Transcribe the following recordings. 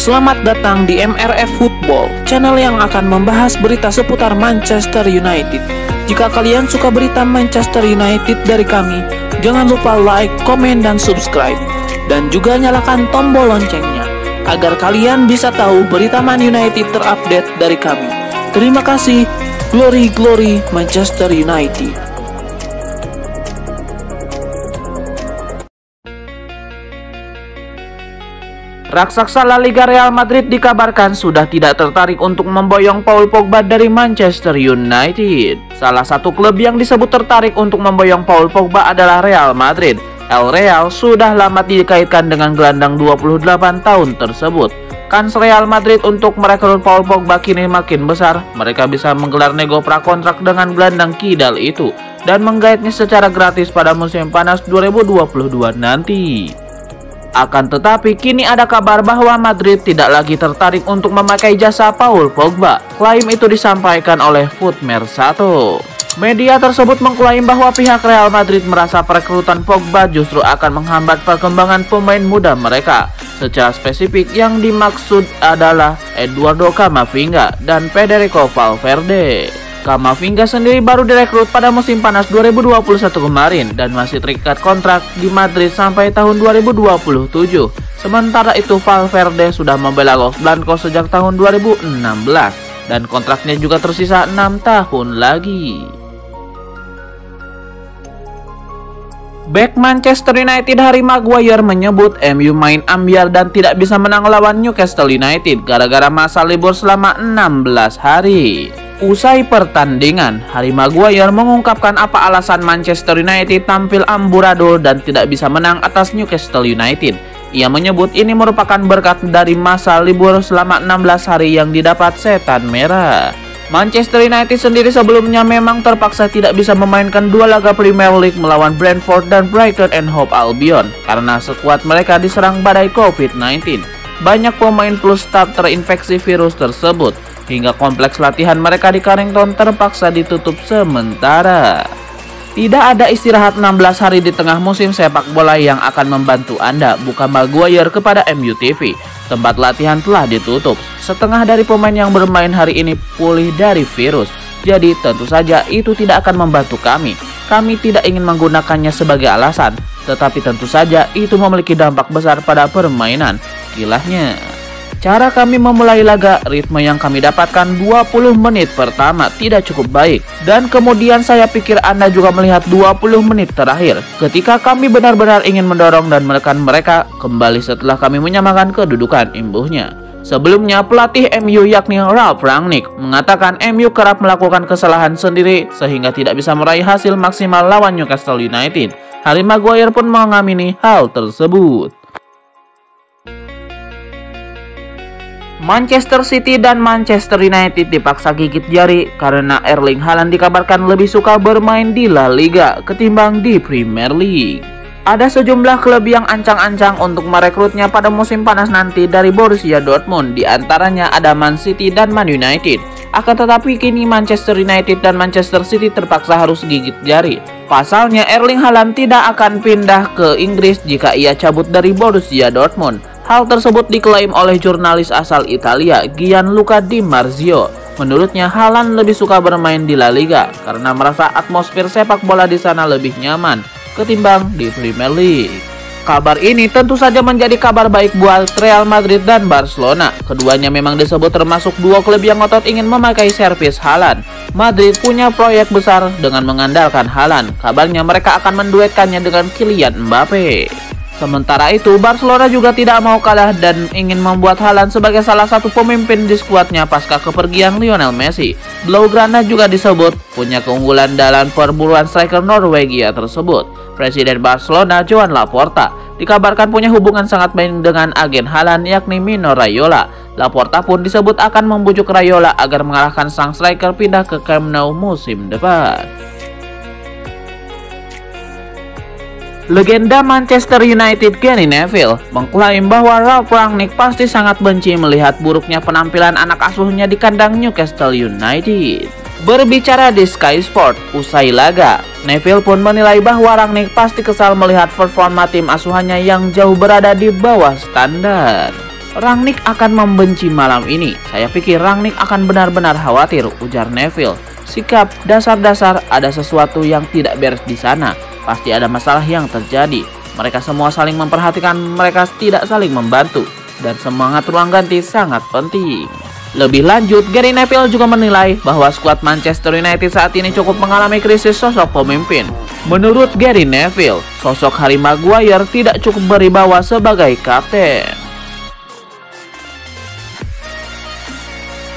Selamat datang di MRF Football, channel yang akan membahas berita seputar Manchester United. Jika kalian suka berita Manchester United dari kami, jangan lupa like, komen, dan subscribe. Dan juga nyalakan tombol loncengnya, agar kalian bisa tahu berita Man United terupdate dari kami. Terima kasih, Glory Glory Manchester United. Raksasa La Liga Real Madrid dikabarkan sudah tidak tertarik untuk memboyong Paul Pogba dari Manchester United. Salah satu klub yang disebut tertarik untuk memboyong Paul Pogba adalah Real Madrid. El Real sudah lama dikaitkan dengan gelandang 28 tahun tersebut. Kans Real Madrid untuk merekrut Paul Pogba kini makin besar. Mereka bisa menggelar nego prakontrak dengan gelandang kidal itu dan menggaitnya secara gratis pada musim panas 2022 nanti. Akan tetapi kini ada kabar bahwa Madrid tidak lagi tertarik untuk memakai jasa Paul Pogba. Klaim itu disampaikan oleh Footmer1. Media tersebut mengklaim bahwa pihak Real Madrid merasa perekrutan Pogba justru akan menghambat perkembangan pemain muda mereka. Secara spesifik yang dimaksud adalah Eduardo Camavinga dan Federico Valverde. Camavinga sendiri baru direkrut pada musim panas 2021 kemarin dan masih terikat kontrak di Madrid sampai tahun 2027. Sementara itu Valverde sudah membela Los Blancos sejak tahun 2016 dan kontraknya juga tersisa 6 tahun lagi. Bek Manchester United Harry Maguire menyebut MU main ambyar dan tidak bisa menang lawan Newcastle United gara-gara masa libur selama 16 hari. Usai pertandingan, Harry Maguire mengungkapkan apa alasan Manchester United tampil amburadul dan tidak bisa menang atas Newcastle United. Ia menyebut ini merupakan berkat dari masa libur selama 16 hari yang didapat setan merah. Manchester United sendiri sebelumnya memang terpaksa tidak bisa memainkan dua laga Premier League melawan Brentford dan Brighton and Hove Albion karena skuad mereka diserang badai COVID-19. Banyak pemain plus staf terinfeksi virus tersebut, hingga kompleks latihan mereka di Carrington terpaksa ditutup sementara. Tidak ada istirahat 16 hari di tengah musim sepak bola yang akan membantu Anda, bukan Maguire kepada MU TV. Tempat latihan telah ditutup. Setengah dari pemain yang bermain hari ini pulih dari virus. Jadi tentu saja itu tidak akan membantu kami. Kami tidak ingin menggunakannya sebagai alasan, tetapi tentu saja itu memiliki dampak besar pada permainan, kilahnya. Cara kami memulai laga, ritme yang kami dapatkan 20 menit pertama tidak cukup baik. Dan kemudian saya pikir Anda juga melihat 20 menit terakhir, ketika kami benar-benar ingin mendorong dan menekan mereka kembali setelah kami menyamakan kedudukan, imbuhnya. Sebelumnya pelatih MU yakni Ralf Rangnick mengatakan MU kerap melakukan kesalahan sendiri sehingga tidak bisa meraih hasil maksimal lawan Newcastle United. Harry Maguire pun mengamini hal tersebut. Manchester City dan Manchester United dipaksa gigit jari karena Erling Haaland dikabarkan lebih suka bermain di La Liga ketimbang di Premier League. Ada sejumlah klub yang ancang-ancang untuk merekrutnya pada musim panas nanti dari Borussia Dortmund, di antaranya ada Man City dan Man United. Akan tetapi kini Manchester United dan Manchester City terpaksa harus gigit jari. Pasalnya Erling Haaland tidak akan pindah ke Inggris jika ia cabut dari Borussia Dortmund. Hal tersebut diklaim oleh jurnalis asal Italia Gianluca Di Marzio. Menurutnya Haaland lebih suka bermain di La Liga karena merasa atmosfer sepak bola di sana lebih nyaman ketimbang di Premier League. Kabar ini tentu saja menjadi kabar baik buat Real Madrid dan Barcelona. Keduanya memang disebut termasuk dua klub yang ngotot ingin memakai servis Haaland. Madrid punya proyek besar dengan mengandalkan Haaland. Kabarnya mereka akan menduetkannya dengan Kylian Mbappe. Sementara itu, Barcelona juga tidak mau kalah dan ingin membuat Haaland sebagai salah satu pemimpin di skuadnya pasca kepergian Lionel Messi. Blaugrana juga disebut punya keunggulan dalam perburuan striker Norwegia tersebut. Presiden Barcelona, Joan Laporta, dikabarkan punya hubungan sangat baik dengan agen Haaland yakni Mino Raiola. Laporta pun disebut akan membujuk Raiola agar mengalahkan sang striker pindah ke Camp Nou musim depan. Legenda Manchester United Gary Neville mengklaim bahwa Ralf Rangnick pasti sangat benci melihat buruknya penampilan anak asuhnya di kandang Newcastle United. Berbicara di Sky Sport usai laga, Neville pun menilai bahwa Rangnick pasti kesal melihat performa tim asuhannya yang jauh berada di bawah standar. Rangnick akan membenci malam ini. Saya pikir Rangnick akan benar-benar khawatir, ujar Neville. Sikap dasar-dasar, ada sesuatu yang tidak beres di sana. Pasti ada masalah yang terjadi. Mereka semua saling memperhatikan, mereka tidak saling membantu. Dan semangat ruang ganti sangat penting. Lebih lanjut, Gary Neville juga menilai bahwa skuad Manchester United saat ini cukup mengalami krisis sosok pemimpin. Menurut Gary Neville, sosok Harry Maguire tidak cukup berwibawa sebagai kapten.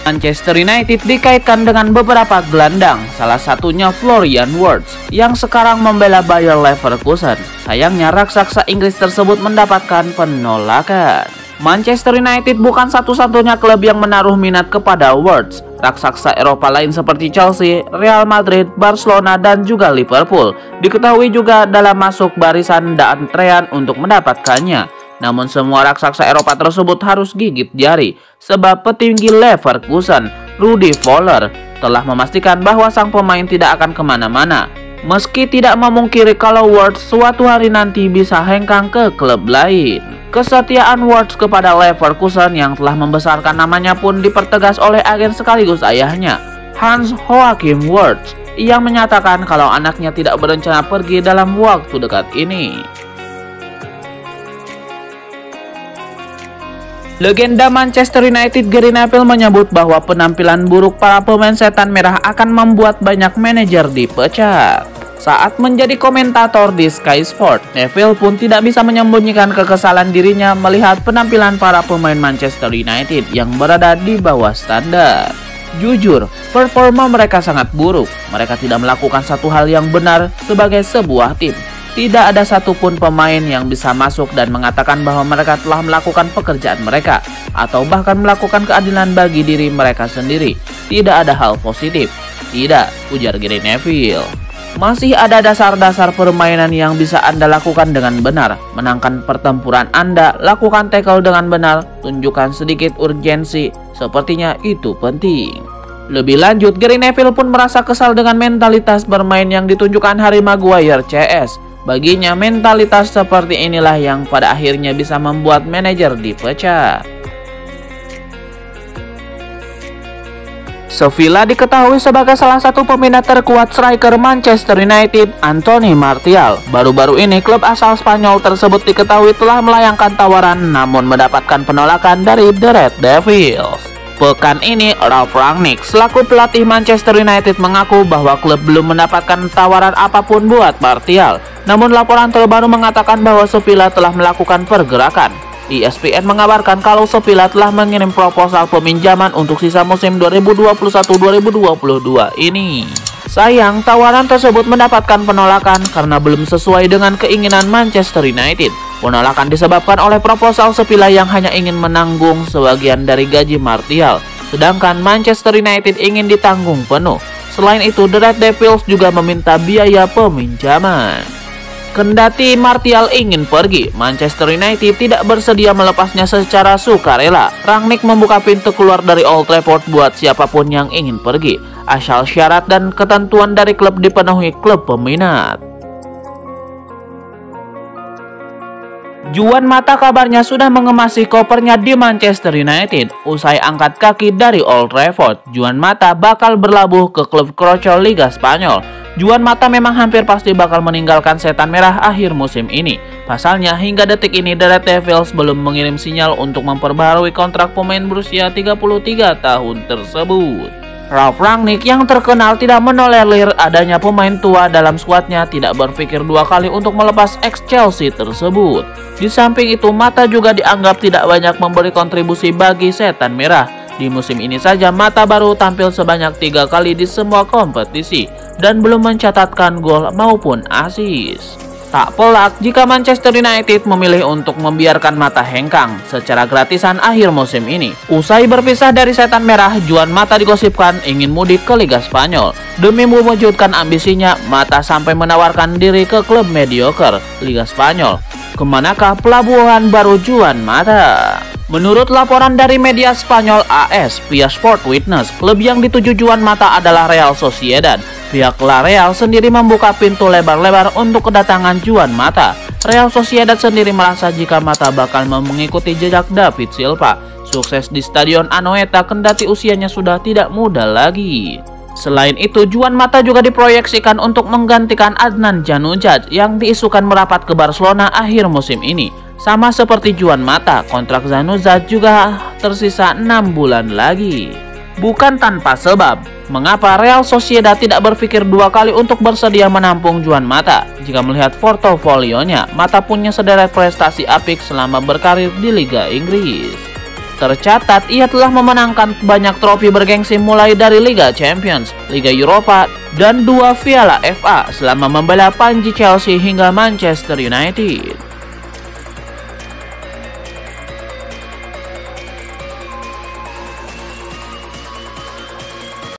Manchester United dikaitkan dengan beberapa gelandang, salah satunya Florian Wirtz yang sekarang membela Bayer Leverkusen. Sayangnya raksasa Inggris tersebut mendapatkan penolakan. Manchester United bukan satu-satunya klub yang menaruh minat kepada Wirtz. Raksasa Eropa lain seperti Chelsea, Real Madrid, Barcelona, dan juga Liverpool diketahui juga dalam masuk barisan dan antrean untuk mendapatkannya. Namun semua raksasa Eropa tersebut harus gigit jari, sebab petinggi Leverkusen, Rudi Völler, telah memastikan bahwa sang pemain tidak akan kemana-mana. Meski tidak memungkiri kalau Wirtz suatu hari nanti bisa hengkang ke klub lain. Kesetiaan Wirtz kepada Leverkusen yang telah membesarkan namanya pun dipertegas oleh agen sekaligus ayahnya, Hans-Joachim Wirtz, yang menyatakan kalau anaknya tidak berencana pergi dalam waktu dekat ini. Legenda Manchester United Gary Neville menyebut bahwa penampilan buruk para pemain setan merah akan membuat banyak manajer dipecat. Saat menjadi komentator di Sky Sport, Neville pun tidak bisa menyembunyikan kekesalan dirinya melihat penampilan para pemain Manchester United yang berada di bawah standar. Jujur, performa mereka sangat buruk. Mereka tidak melakukan satu hal yang benar sebagai sebuah tim. Tidak ada satupun pemain yang bisa masuk dan mengatakan bahwa mereka telah melakukan pekerjaan mereka atau bahkan melakukan keadilan bagi diri mereka sendiri. Tidak ada hal positif. Tidak, ujar Gary Neville. Masih ada dasar-dasar permainan yang bisa Anda lakukan dengan benar. Menangkan pertempuran Anda, lakukan tackle dengan benar, tunjukkan sedikit urgensi. Sepertinya itu penting. Lebih lanjut, Gary Neville pun merasa kesal dengan mentalitas bermain yang ditunjukkan Harry Maguire CS. Baginya, mentalitas seperti inilah yang pada akhirnya bisa membuat manajer dipecat. Sevilla diketahui sebagai salah satu peminat terkuat striker Manchester United, Anthony Martial. Baru-baru ini klub asal Spanyol tersebut diketahui telah melayangkan tawaran namun mendapatkan penolakan dari The Red Devils. Pekan ini, Ralf Rangnick selaku pelatih Manchester United mengaku bahwa klub belum mendapatkan tawaran apapun buat Martial. Namun laporan terbaru mengatakan bahwa Sevilla telah melakukan pergerakan. ESPN mengabarkan kalau Sevilla telah mengirim proposal peminjaman untuk sisa musim 2021-2022 ini. Sayang, tawaran tersebut mendapatkan penolakan karena belum sesuai dengan keinginan Manchester United. Penolakan disebabkan oleh proposal Sevilla yang hanya ingin menanggung sebagian dari gaji Martial, sedangkan Manchester United ingin ditanggung penuh. Selain itu, The Red Devils juga meminta biaya peminjaman. Kendati Martial ingin pergi, Manchester United tidak bersedia melepasnya secara sukarela. Rangnick membuka pintu keluar dari Old Trafford buat siapapun yang ingin pergi, asal syarat dan ketentuan dari klub dipenuhi klub peminat. Juan Mata kabarnya sudah mengemasi kopernya di Manchester United. Usai angkat kaki dari Old Trafford, Juan Mata bakal berlabuh ke klub kroco Liga Spanyol. Juan Mata memang hampir pasti bakal meninggalkan setan merah akhir musim ini. Pasalnya, hingga detik ini The Red Devils belum mengirim sinyal untuk memperbaharui kontrak pemain berusia 33 tahun tersebut. Ralf Rangnick yang terkenal tidak menolerir adanya pemain tua dalam skuadnya tidak berpikir dua kali untuk melepas ex-Chelsea tersebut. Di samping itu, Mata juga dianggap tidak banyak memberi kontribusi bagi setan merah. Di musim ini saja Mata baru tampil sebanyak 3 kali di semua kompetisi dan belum mencatatkan gol maupun assist. Tak pelak jika Manchester United memilih untuk membiarkan Mata hengkang secara gratisan akhir musim ini. Usai berpisah dari setan merah, Juan Mata digosipkan ingin mudik ke Liga Spanyol. Demi mewujudkan ambisinya, Mata sampai menawarkan diri ke klub mediocre Liga Spanyol. Kemanakah pelabuhan baru Juan Mata? Menurut laporan dari media Spanyol AS via Sport Witness, klub yang dituju Juan Mata adalah Real Sociedad. Pihak La Real sendiri membuka pintu lebar-lebar untuk kedatangan Juan Mata. Real Sociedad sendiri merasa jika Mata bakal mengikuti jejak David Silva, sukses di Stadion Anoeta kendati usianya sudah tidak muda lagi. Selain itu, Juan Mata juga diproyeksikan untuk menggantikan Adnan Januzaj yang diisukan merapat ke Barcelona akhir musim ini. Sama seperti Juan Mata, kontrak Januzaj juga tersisa 6 bulan lagi. Bukan tanpa sebab, mengapa Real Sociedad tidak berpikir dua kali untuk bersedia menampung Juan Mata. Jika melihat portofolionya, Mata punya sederet prestasi apik selama berkarir di Liga Inggris. Tercatat, ia telah memenangkan banyak trofi bergengsi mulai dari Liga Champions, Liga Eropa, dan 2 Piala FA selama membela panji Chelsea hingga Manchester United.